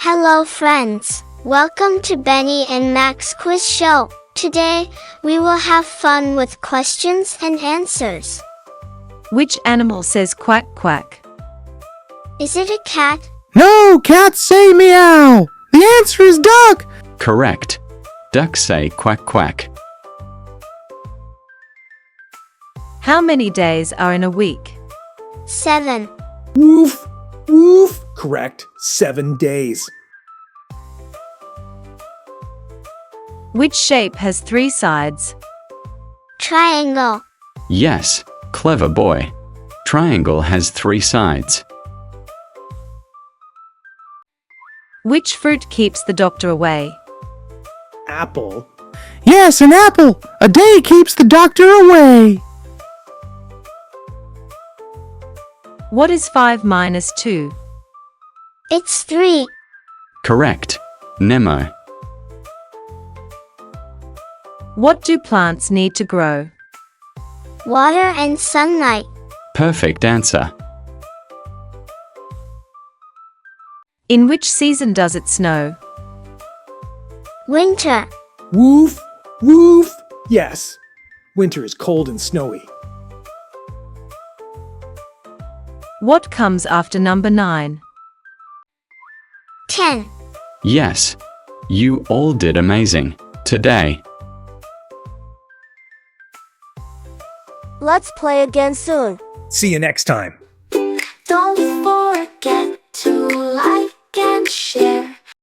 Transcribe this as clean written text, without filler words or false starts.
Hello friends, welcome to Benny and Max Quiz Show. Today, we will have fun with questions and answers. Which animal says quack quack? Is it a cat? No, cats say meow. The answer is duck. Correct. Ducks say quack quack. How many days are in a week? 7. Woof, woof. Correct. 7 days. Which shape has 3 sides? Triangle. Yes, clever boy. Triangle has 3 sides. Which fruit keeps the doctor away? Apple. Yes, an apple. A day keeps the doctor away. What is 5 minus 2? It's 3. Correct. Nemo. What do plants need to grow? Water and sunlight. Perfect answer. In which season does it snow? Winter. Woof, woof. Yes. Winter is cold and snowy. What comes after number 9? 10. Yes. You all did amazing today. Let's play again soon. See you next time. Don't forget to like and share.